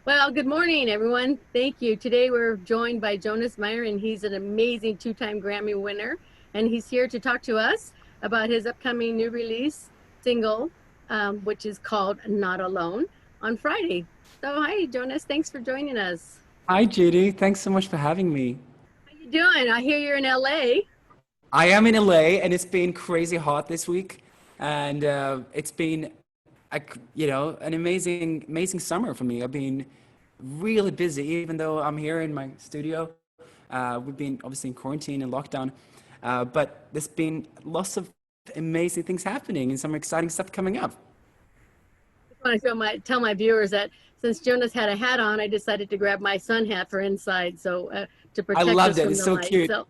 Well, good morning, everyone. Thank you. Today we're joined by Jonas Myrin. He's an amazing two-time Grammy winner, and he's here to talk to us about his upcoming new release single, which is called "Not Alone" on Friday. So, hi, Jonas. Thanks for joining us. Hi, Judy. Thanks so much for having me. How you doing? I hear you're in LA. I am in LA, and it's been crazy hot this week, and it's been, an amazing summer for me. I've been really busy, even though I'm here in my studio. We've been obviously in quarantine and lockdown, but there's been lots of amazing things happening and some exciting stuff coming up. Just want to tell my viewers that since Jonas had a hat on, I decided to grab my sun hat for inside, so to I protect loved us it. from It's the so light. cute. So,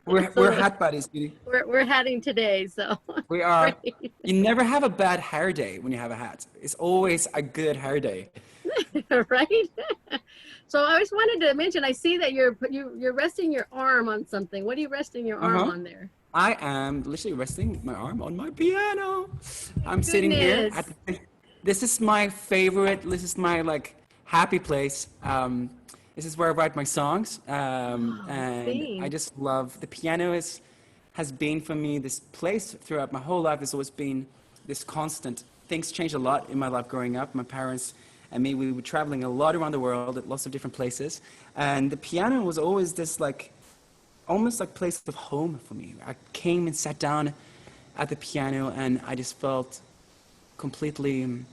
We're so hat buddies, Judy. we're heading today. So We are. great. You never have a bad hair day when you have a hat. It's always a good hair day. Right? So I just wanted to mention, I see that you're resting your arm on something. What are you resting your arm Uh-huh. on there? I am literally resting my arm on my piano. I'm sitting here at Goodness. this is my favorite, this is my like happy place. This is where I write my songs. Oh, And I same. just love the piano is has been for me this place throughout my whole life has always been this constant. Things changed a lot in my life growing up. My parents and me, we were traveling a lot around the world at lots of different places. And the piano was always this like almost like place of home for me. I came and sat down at the piano and I just felt completely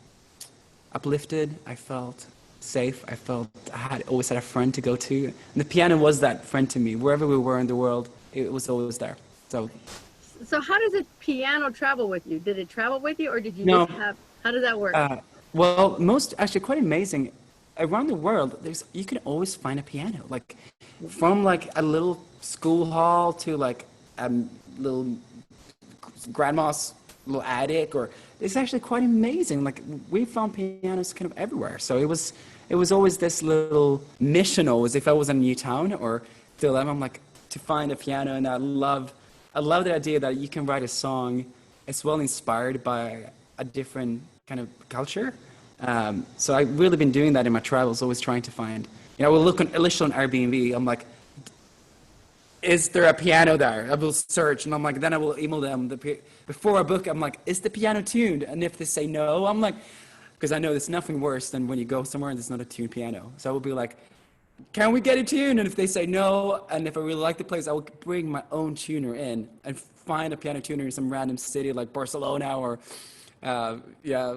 uplifted. I felt safe. I felt I had always had a friend to go to. And the piano was that friend to me. Wherever we were in the world, it was always there. So, So how does a piano travel with you? Did it travel with you, or did you just no, have, how does that work? uh, well, most actually quite amazing. Around the world, there's you can always find a piano. Like from like a little school hall to like a little grandma's little attic or it's actually quite amazing. Like we found pianos kind of everywhere. So it was always this little mission always if I was in a new town or still I'm like to find a piano and I love the idea that you can write a song as well inspired by a different kind of culture. So I've really been doing that in my travels, always trying to find, I will look on, initially on Airbnb, I'm like, is there a piano there? I will search, and I'm like, then I will email them before I book. I'm like, is the piano tuned? And if they say no, I'm like, because I know there's nothing worse than when you go somewhere and there's not a tuned piano. So I will be like, can we get it tuned? And if they say no, and if I really like the place, I will bring my own tuner in and find a piano tuner in some random city like Barcelona or, yeah,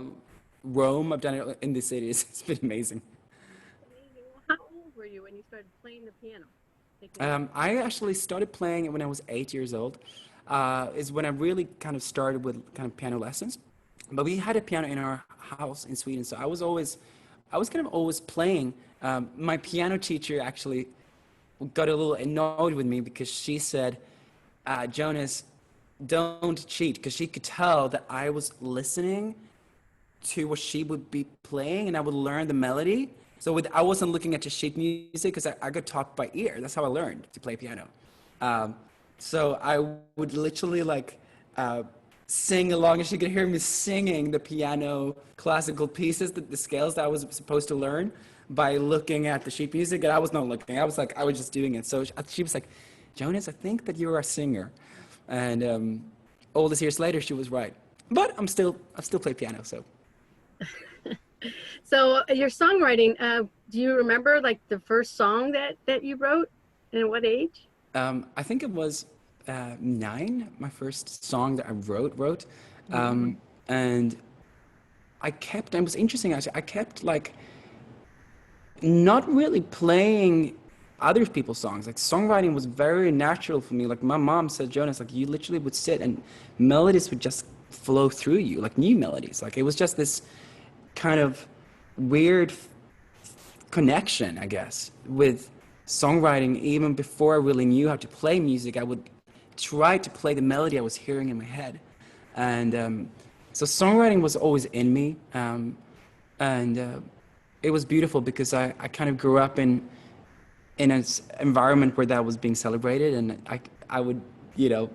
Rome. I've done it in these cities. It's been amazing. That's amazing. Well, how old were you when you started playing the piano? Picking up. I actually started playing it when I was 8 years old. Is when I really kind of started with kind of piano lessons. But we had a piano in our house in Sweden, so I was kind of always playing. My piano teacher actually got a little annoyed with me because she said, Jonas, don't cheat, because she could tell that I was listening to what she would be playing and I would learn the melody. So I wasn't looking at the sheet music because I got taught by ear. That's how I learned to play piano. Um, so I would literally like sing along and she could hear me singing the piano classical pieces, the scales that I was supposed to learn by looking at the sheet music. And I was not looking. I was just doing it. So she was like, Jonas, I think that you're a singer. And all these years later, she was right. But I still play piano. So So your songwriting, do you remember like the first song that you wrote, and at what age? I think it was nine, my first song that I wrote. Mm-hmm. And it was interesting actually, I kept like not really playing other people's songs. Like songwriting was very natural for me. Like my mom said, Jonas, like you literally would sit and melodies would just flow through you, like new melodies. Like it was just this kind of weird connection, I guess, with songwriting. Even before I really knew how to play music, I would try to play the melody I was hearing in my head. And so songwriting was always in me. And it was beautiful because I kind of grew up in an environment where that was being celebrated. And I would, you know,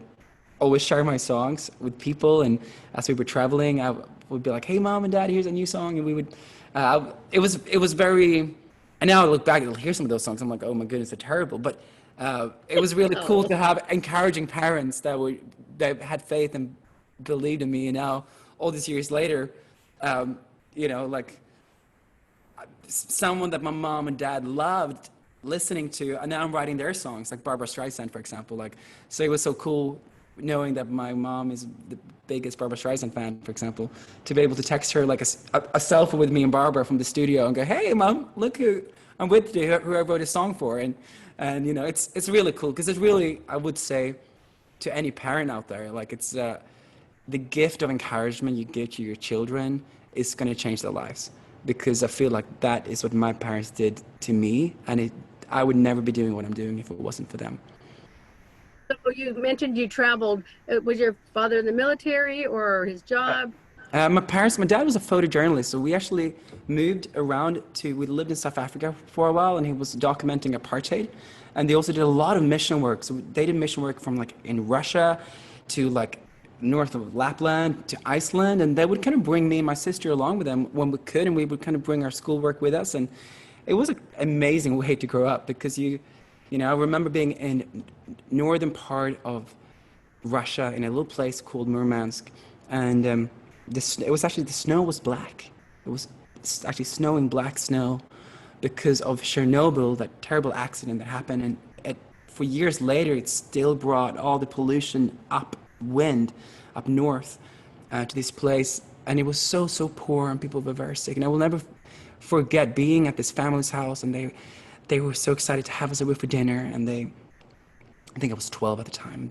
always share my songs with people. And as we were traveling, I would be like, hey, mom and dad, here's a new song. And we would It was very, and now I look back and hear some of those songs, I'm like, oh my goodness, they're terrible. But it was really cool Oh, to have encouraging parents that had faith and believed in me. And now, all these years later, um, like someone that my mom and dad loved listening to, and now I'm writing their songs, like Barbara Streisand, for example. Like, so it was so cool knowing that my mom is the biggest Barbara Streisand fan, for example, to be able to text her like a selfie with me and Barbara from the studio and go, "Hey, mom, look who I'm with today, who I wrote a song for," and it's really cool because it's really, I would say, to any parent out there, like it's the gift of encouragement you give to your children is going to change their lives, because I feel like that is what my parents did to me, and I would never be doing what I'm doing if it wasn't for them. so you mentioned you traveled. Was your father in the military or his job? My dad was a photojournalist, so we actually moved around we lived in South Africa for a while, and he was documenting apartheid. And they also did a lot of mission work. So they did mission work from like in Russia to like north of Lapland to Iceland, and they would kind of bring me and my sister along with them when we could, and we would kind of bring our schoolwork with us. And it was an amazing way to grow up because I remember being in northern part of Russia in a little place called Murmansk, and it was actually, the snow was black. It was actually snowing black snow because of Chernobyl, that terrible accident that happened, and for years later, it still brought all the pollution upwind, up north, to this place, and it was so poor, and people were very sick. And I will never forget being at this family's house, and they were so excited to have us over for dinner, and I think I was 12 at the time.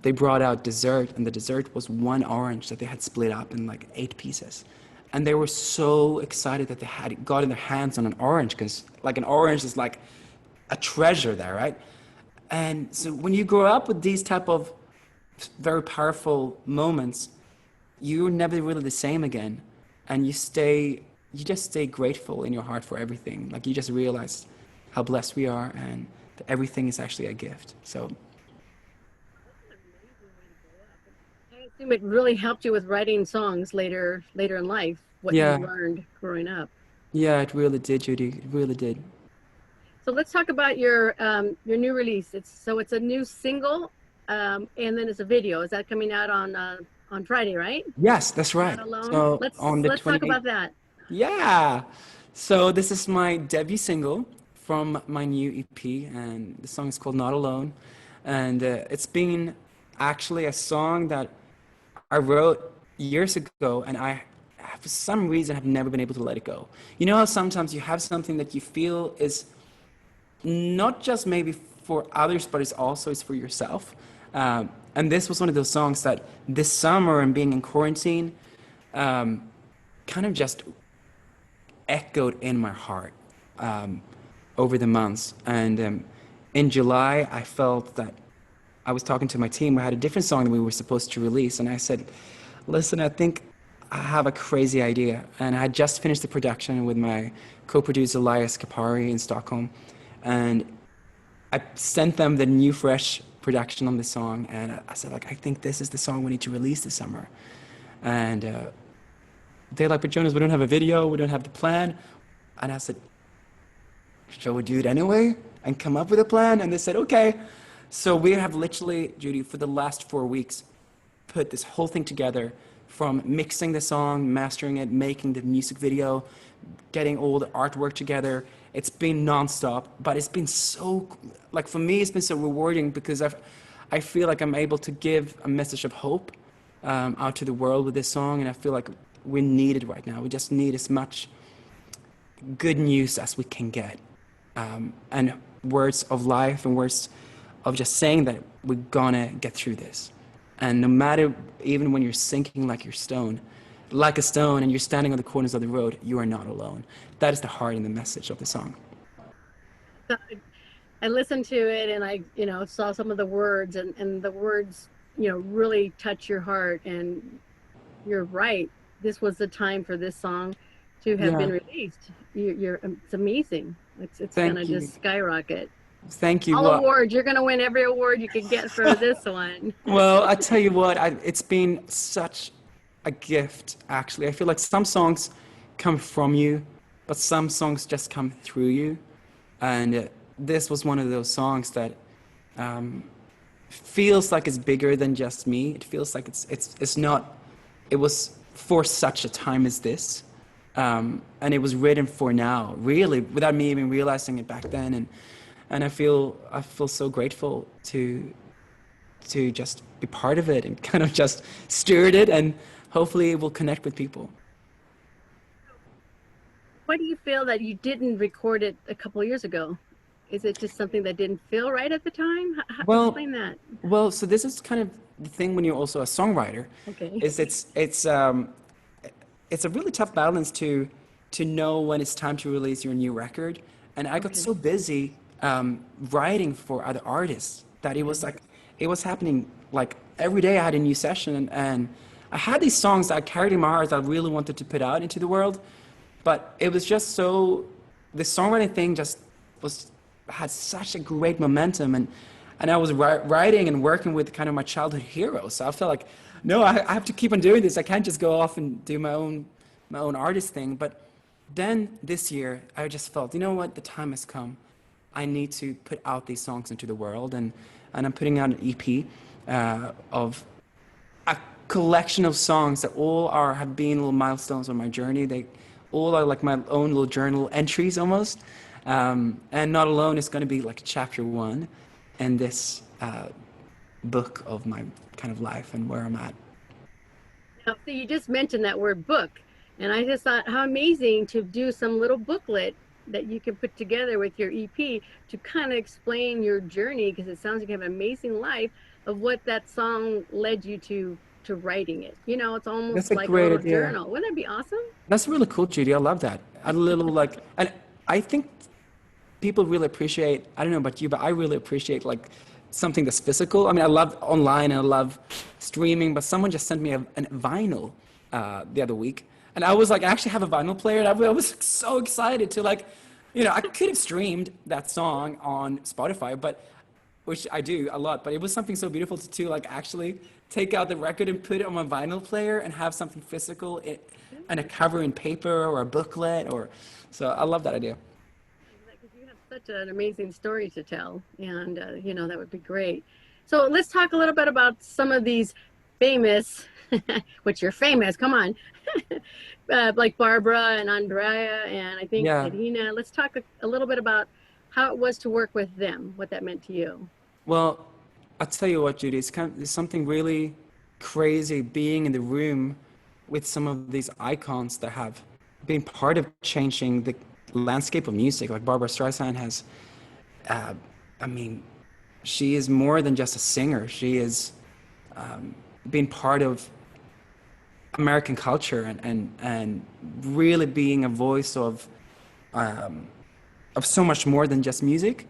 They brought out dessert, and the dessert was one orange that they had split up in like 8 pieces. And they were so excited that they had gotten their hands on an orange, because like an orange is like a treasure there, right? And so when you grow up with these type of very powerful moments, you're never really the same again. And you just stay grateful in your heart for everything. Like, you just realize how blessed we are, and that everything is actually a gift. So That's an amazing way to grow up. And I assume it really helped you with writing songs later in life, what you yeah, learned growing up. yeah, it really did, Judy. It really did. So let's talk about your new release. It's a new single, and then it's a video. Is that coming out on Friday, right? Yes, that's Not right. alone. So Let's on the let's talk 28th. about that. Yeah. So this is my debut single from my new EP, and the song is called Not Alone. And it's been actually a song that I wrote years ago, and for some reason, have never been able to let it go. You know how sometimes you have something that you feel is not just maybe for others, but it's for yourself. And this was one of those songs that this summer and being in quarantine kind of just echoed in my heart over the months. And in July, I felt that I was talking to my team. We had a different song that we were supposed to release, and I said, "Listen, I think I have a crazy idea." And I had just finished the production with my co-producer Elias Kapari in Stockholm, and I sent them the new, fresh production on the song, and I said, like, "I think this is the song we need to release this summer." And they're like, "But Jonas, we don't have a video, we don't have the plan." And I said, "Shall we do it anyway and come up with a plan?" And they said, "Okay." So we have literally, Judy, for the last 4 weeks, put this whole thing together, from mixing the song, mastering it, making the music video, getting all the artwork together. It's been nonstop, but it's been so, like, for me, it's been so rewarding because I feel like I'm able to give a message of hope out to the world with this song, and I feel like we need it right now. We just need as much good news as we can get, and words of life, and words of just saying that we're gonna get through this. And no matter, even when you're sinking like a stone, and you're standing on the corners of the road, you are not alone. That is the heart and the message of the song. So I listened to it, and I saw some of the words, and the words really touch your heart. And you're right. This was the time for this song to have Yeah, been released. It's amazing. It's gonna thank you. just skyrocket. Thank you. All awards. You're gonna win every award you can get for this one. Well, I tell you what, it's been such a gift, actually. I feel like some songs come from you, but some songs just come through you. And this was one of those songs that um, feels like it's bigger than just me. It feels like it's not. It was for such a time as this, and it was written for now, really, without me even realizing it back then. And I feel so grateful to just be part of it and kind of just steward it, and hopefully it will connect with people. Why do you feel that you didn't record it a couple of years ago? Is it just something that didn't feel right at the time? Well, Explain that. so this is kind of the thing when you're also a songwriter, Okay. is it's a really tough balance to know when it's time to release your new record. And I got Okay. so busy writing for other artists that it was happening like every day. I had a new session, and I had these songs that I carried in my heart that I really wanted to put out into the world, but it was just so the songwriting thing just was had such a great momentum, and I was writing and working with kind of my childhood heroes. So I felt like, no, I have to keep on doing this. I can't just go off and do my own artist thing. But then this year, I just felt, you know what, the time has come. I need to put out these songs into the world, and I'm putting out an EP of a collection of songs that all are have been little milestones on my journey. They all are like my own little journal entries almost. And Not Alone is going to be like chapter one in this book of my kind of life and where I'm at. Now, so you just mentioned that word book, and I just thought how amazing to do some little booklet that you can put together with your EP to kind of explain your journey, because it sounds like you have an amazing life of what that song led you to writing it. It's That's almost a like a great little idea. journal. Wouldn't that be awesome? That's really cool, Judy. I love that. A little like, and I think people really appreciate, I don't know about you, but I really appreciate like something that's physical. I mean, I love online and I love streaming, but someone just sent me a vinyl the other week. And I was like, I actually have a vinyl player. And I was so excited to like, I could have streamed that song on Spotify, but which I do a lot, but it was something so beautiful to like actually take out the record and put it on my vinyl player and have something physical and a cover in paper or a booklet so I love that idea. Because you have such an amazing story to tell, and that would be great. So let's talk a little bit about some of these famous, which you're famous. Come on, like Barbara and Andrea, and I think Yeah. Irina. Let's talk a little bit about how it was to work with them, what that meant to you. Well, I'll tell you what, Judy, it's something really crazy being in the room with some of these icons that have been part of changing the landscape of music. Like Barbara Streisand has, uh, I mean, she is more than just a singer. She is been part of American culture and really being a voice of so much more than just music.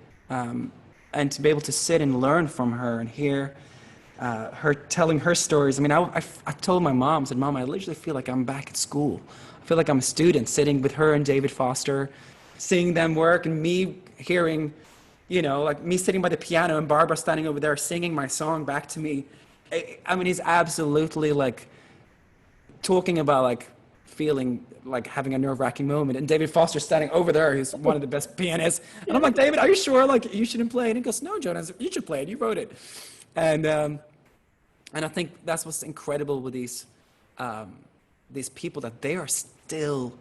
And to be able to sit and learn from her and hear her telling her stories. I mean, I told my mom, I said, Mom, I literally feel like I'm back at school. I feel like I'm a student sitting with her and David Foster, seeing them work and me hearing, like me sitting by the piano and Barbara standing over there singing my song back to me. I mean, he's absolutely like talking about like feeling like having a nerve-wracking moment, and David Foster standing over there, who's one of the best pianists, and I'm like, David, are you sure like you shouldn't play it? And he goes, no, Jonas, you should play it, you wrote it. And I think that's what's incredible with these people, that they are still,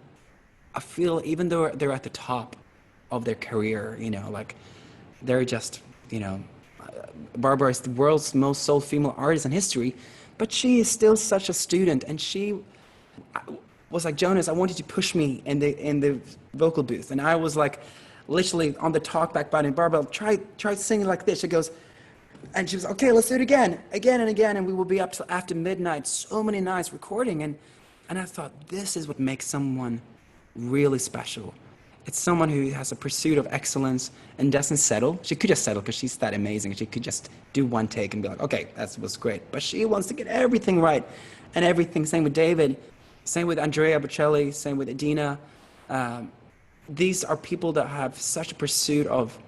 I feel, even though they're at the top of their career, like they're just, Barbara is the world's most sold female artist in history, but she is still such a student, and she was like, Jonas, I wanted to push me in the vocal booth, and I was like, literally on the talkback button, Barbara, try singing like this. She goes, and she was okay, let's do it again and again, and we will be up till after midnight, so many nights recording, and I thought, this is what makes someone really special. It's someone who has a pursuit of excellence and doesn't settle. She could just settle because she's that amazing. She could just do one take and be like, okay, that was great. But she wants to get everything right and everything. Same with David, same with Andrea Bocelli, same with Adina. These are people that have such a pursuit of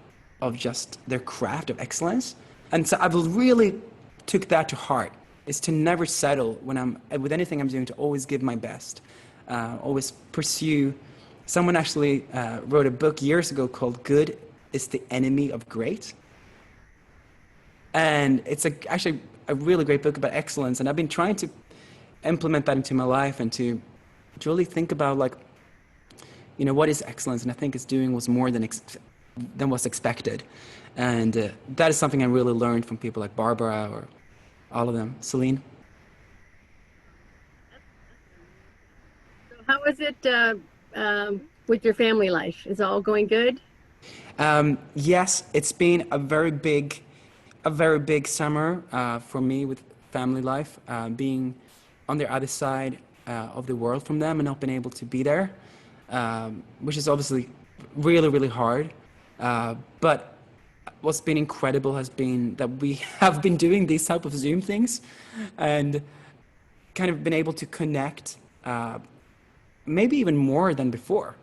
just their craft of excellence. And so I really took that to heart, is to never settle when I'm with anything I'm doing, to always give my best, always pursue someone actually wrote a book years ago called "Good is the Enemy of Great," and it's actually a really great book about excellence. And I've been trying to implement that into my life and to really think about like, what is excellence? And I think it's doing what's more than was expected. And that is something I really learned from people like Barbara or all of them. Celine? So how is it with your family life? Is it all going good? Yes, it's been a very big summer for me with family life, being on the other side of the world from them and not being able to be there, which is obviously really, really hard. But what's been incredible has been that we have been doing these type of Zoom things and kind of been able to connect, maybe even more than before,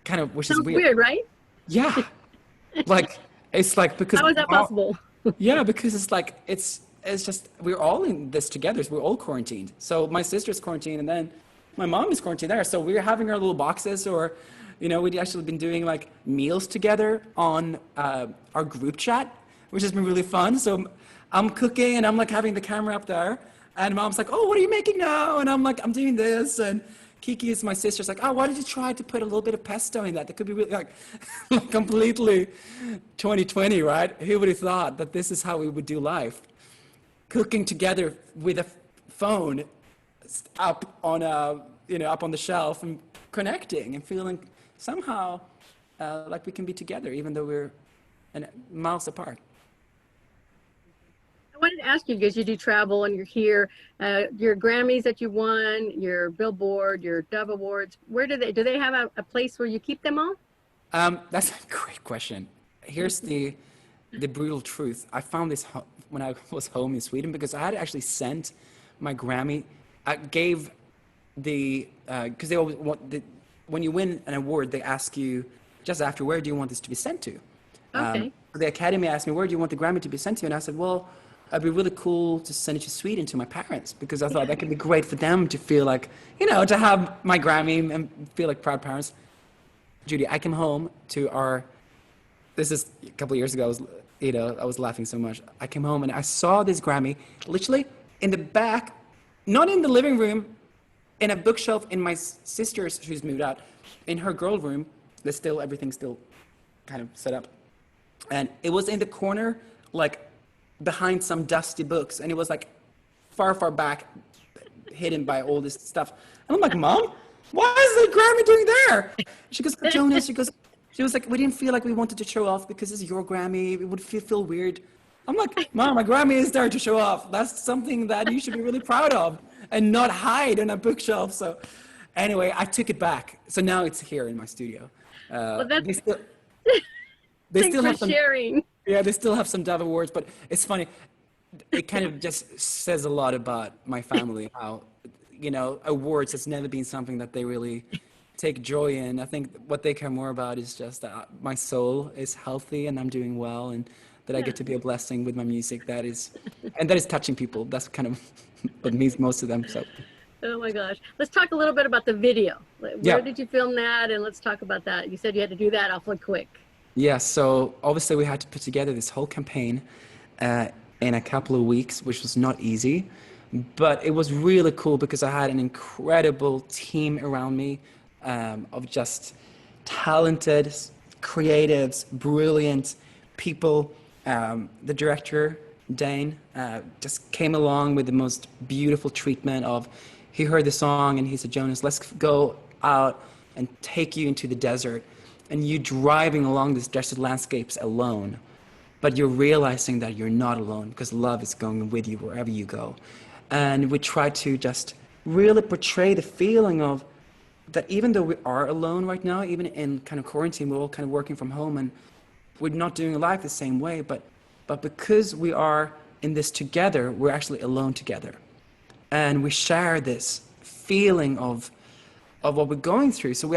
kind of, which is Sounds weird. weird, right? Yeah, like it's like because How is that possible? yeah, because it's like it's just we're all in this together. So we're all quarantined. So my sister's quarantined, and then my mom is quarantined there. So we're having our little boxes, or we'd actually been doing like meals together on our group chat, which has been really fun. So I'm cooking, and I'm like having the camera up there, and mom's like, "Oh, what are you making now?" And I'm like, "I'm doing this," and Kiki is my sister's like, "Oh, why did you try to put a little bit of pesto in that? That could be really like, like completely 2020, right? Who would have thought that this is how we would do life? Cooking together with a phone up on up on the shelf and connecting and feeling somehow like we can be together even though we're miles apart." I wanted to ask you because you do travel and you're here, your Grammys that you won, your Billboard, your Dove Awards. Where do they have a place where you keep them all? That's a great question. Here's the brutal truth. I found this when I was home in Sweden because I had actually sent my Grammy. I gave because they always when you win an award, they ask you just after, where do you want this to be sent to? Okay. The Academy asked me, where do you want the Grammy to be sent to? And I said, well, it'd be really cool to send it to Sweden to my parents because I thought that could be great for them to feel like, to have my Grammy and feel like proud parents. Judy, I came home to this is a couple of years ago, I was laughing so much. I came home and I saw this Grammy literally in the back, not in the living room, in a bookshelf in my sister's, who's moved out, in her girl room. Everything's still kind of set up. And it was in the corner, like behind some dusty books. And it was like far, far back, hidden by all this stuff. And I'm like, Mom, why is the Grammy doing there? She goes, Jonas, she was like, we didn't feel like we wanted to show off because it's your Grammy. It would feel weird. I'm like, Mom, my Grammy is there to show off. That's something that you should be really proud of and not hide on a bookshelf. So anyway, I took it back. So now it's here in my studio. Well, that's They thanks still for have some, sharing. yeah, they still have some Dove Awards, but it's funny. It kind of just says a lot about my family, how, awards has never been something that they really take joy in. I think what they care more about is just that my soul is healthy and I'm doing well and that I Yeah. get to be a blessing with my music. That is touching people. That's kind of what means most of them. So, Oh my gosh. Let's talk a little bit about the video. Where yeah. did you film that? And let's talk about that. You said you had to do that awfully quick. Yeah, so obviously we had to put together this whole campaign in a couple of weeks, which was not easy, but it was really cool because I had an incredible team around me of just talented, creatives, brilliant people. The director, Dane, just came along with the most beautiful treatment of, he heard the song and he said, Jonas, let's go out and take you into the desert. And you driving along these desert landscapes alone, but you're realizing that you're not alone because love is going with you wherever you go. And we try to just really portray the feeling of that even though we are alone right now, even in kind of quarantine, we're all kind of working from home and we're not doing life the same way, but because we are in this together, we're actually alone together. And we share this feeling of what we're going through. So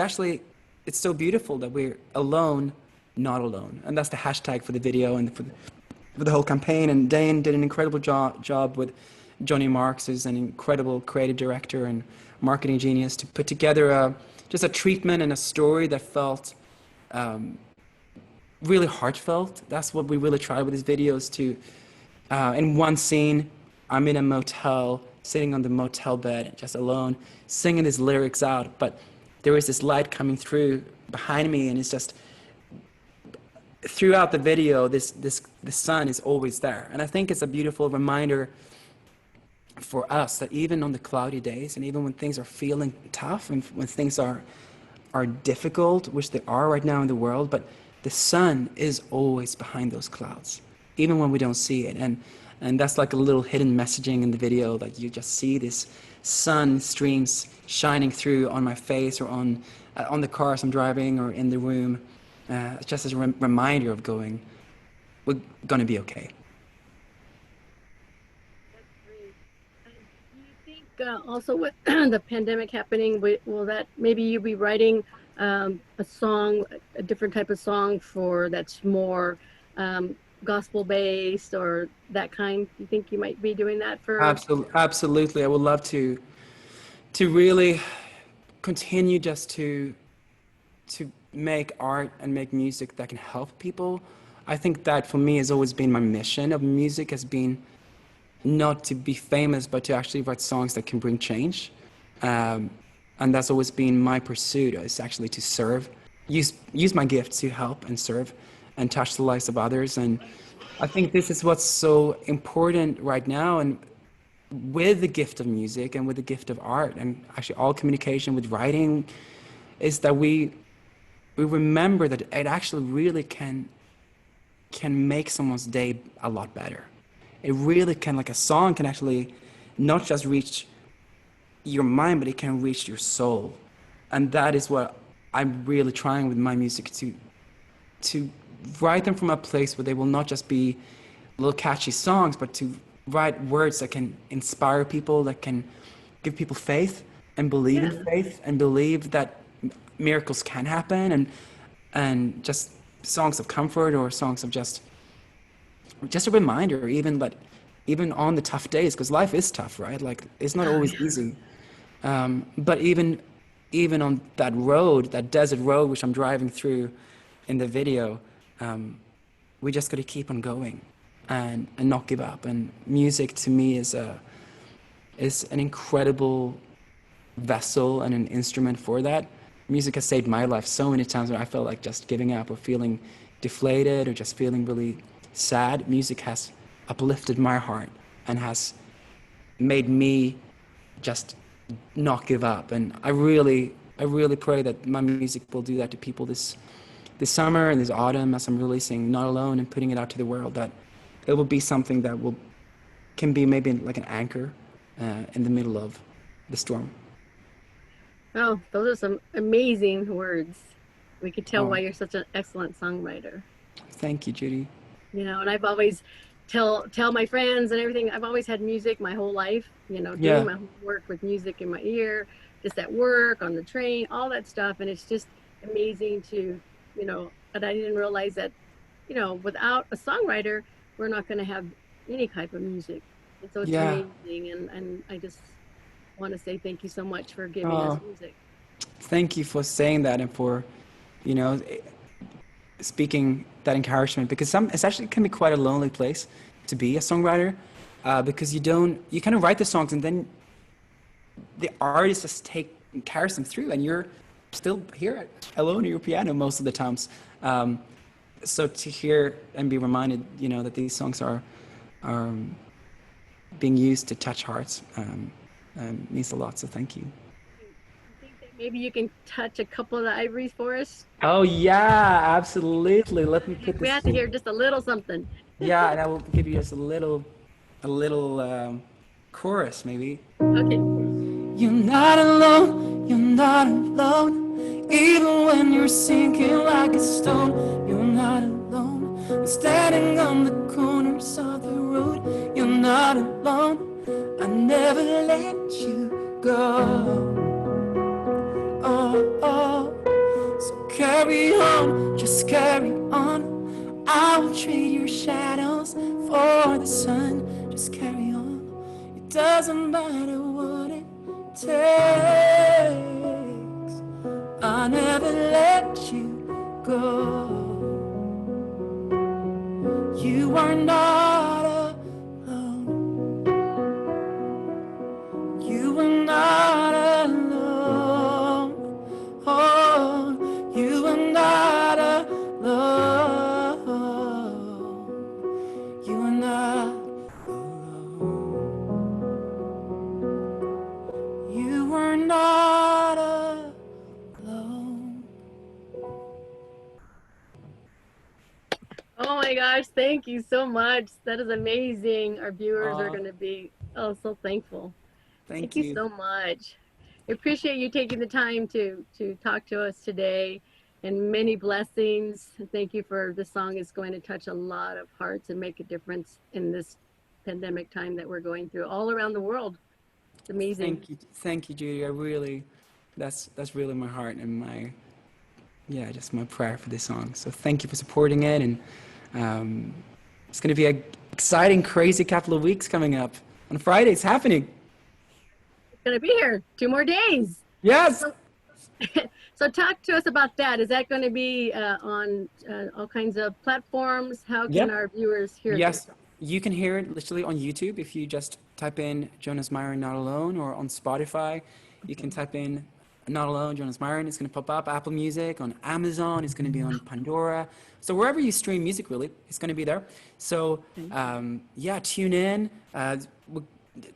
it's so beautiful that we're alone, not alone. And that's the hashtag for the video and for the whole campaign. And Dane did an incredible job with Johnny Marks, who's an incredible creative director and marketing genius, to put together just a treatment and a story that felt really heartfelt. That's what we really try with these videos to. In one scene, I'm in a motel, sitting on the motel bed, just alone, singing these lyrics out. But there is this light coming through behind me, and it's just throughout the video, the sun is always there. And I think it's a beautiful reminder for us that even on the cloudy days, and even when things are feeling tough, and when things are difficult, which they are right now in the world, but the sun is always behind those clouds, even when we don't see it. And that's like a little hidden messaging in the video, that you just see this sun streams shining through on my face, or on the cars I'm driving, or in the room, just as a reminder of we're gonna be okay. Do you think also with the pandemic happening, will that maybe you be writing a song, a different type of song for that's more gospel based or that kind? Do you think you might be doing that for? Absolutely. I would love to really continue just to make art and make music that can help people. I think that for me has always been my mission of music, has been not to be famous, but to actually write songs that can bring change. And that's always been my pursuit, is actually to serve, use my gift to help and serve and touch the lives of others. And I think this is what's so important right now. And with the gift of music and with the gift of art, and actually all communication with writing, is that we remember that it actually really can make someone's day a lot better. It really can, like a song can actually not just reach your mind, but it can reach your soul. And that is what I'm really trying with my music, to write them from a place where they will not just be little catchy songs, but to write words that can inspire people, that can give people faith and believe in faith and believe that miracles can happen, and just songs of comfort, or songs of just a reminder, even on the tough days, because life is tough, right? Like, it's not always easy. But even on that road, that desert road which I'm driving through in the video, we just got to keep on going and not give up. And music to me is an incredible vessel and an instrument for that. Music has saved my life so many times when I felt like just giving up, or feeling deflated, or just feeling really sad. Music has uplifted my heart and has made me just not give up. And I really pray that my music will do that to people this summer and this autumn, as I'm releasing Not Alone and putting it out to the world, that it will be something that can be maybe like an anchor in the middle of the storm. Oh, those are some amazing words. We could tell why Oh, you're such an excellent songwriter. thank you, Judy. And I've always tell my friends and everything, I've always had music my whole life, doing Yeah, my work with music in my ear, just at work, on the train, all that stuff. And it's just amazing and I didn't realize that, without a songwriter, we're not going to have any type of music. And so it's yeah. amazing. And I just want to say thank you so much for giving us Oh, music. thank you for saying that, and for, you know, speaking that encouragement, because it's actually can be quite a lonely place to be a songwriter, because you kind of write the songs, and then the artist just carries them through, and you're still here alone at your piano most of the times. So to hear and be reminded, that these songs are being used to touch hearts, means a lot. So thank you. I think that maybe you can touch a couple of the ivories for us. Oh yeah, absolutely. Let me put We this have to to. hear just a little something. Yeah, and I will give you just a little chorus maybe. Okay. You're not alone, you're not alone. Even when you're sinking like a stone, you're not alone. You're standing on the corners of the road, you're not alone. I never let you go. Oh, oh. So carry on, just carry on. I will trade your shadows for the sun. Just carry on. It doesn't matter what it takes. I'll never let you go. You are not alone. You are not alone. Oh, you are not alone. You are not alone. You are not alone. Oh my gosh, thank you so much. That is amazing. Our viewers are Uh, going to be so thankful. Thank Thank you you. so much. I appreciate you taking the time to talk to us today, and many blessings. Thank you for the song is going to touch a lot of hearts and make a difference in this pandemic time that we're going through all around the world. It's amazing. Thank you, Judy. I really, that's really my heart and my, yeah, just my prayer for this song. So thank you for supporting it, and um, it's going to be an exciting, crazy couple of weeks coming up. On Friday, it's happening. It's going to be here 2 more days. Yes. So, so talk to us about that. Is that going to be on all kinds of platforms? How can Yep. our viewers hear Yes, this? you can hear it literally on YouTube if you just type in Jonas Myrin Not Alone, or on Spotify. You can type in Not Alone, Jonas Myrin. It's going to pop up. Apple Music, on Amazon. It's going to be on Pandora. So wherever you stream music, really, it's going to be there. So Okay. yeah, tune in.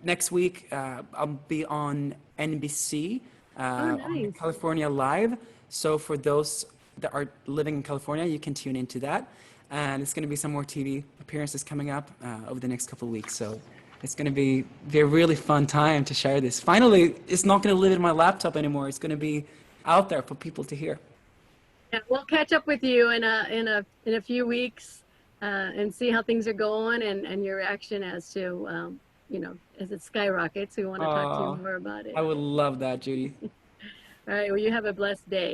Next week, I'll be on NBC Oh, on nice. California Live. So for those that are living in California, you can tune into that. And it's going to be some more TV appearances coming up over the next couple of weeks. So it's going to be a really fun time to share this. Finally, it's not going to live in my laptop anymore. It's going to be out there for people to hear. Yeah, we'll catch up with you in a few weeks and see how things are going and your reaction as to as it skyrockets. We want to talk to you Oh, more about it. I would love that, Judy. All right. Well, you have a blessed day.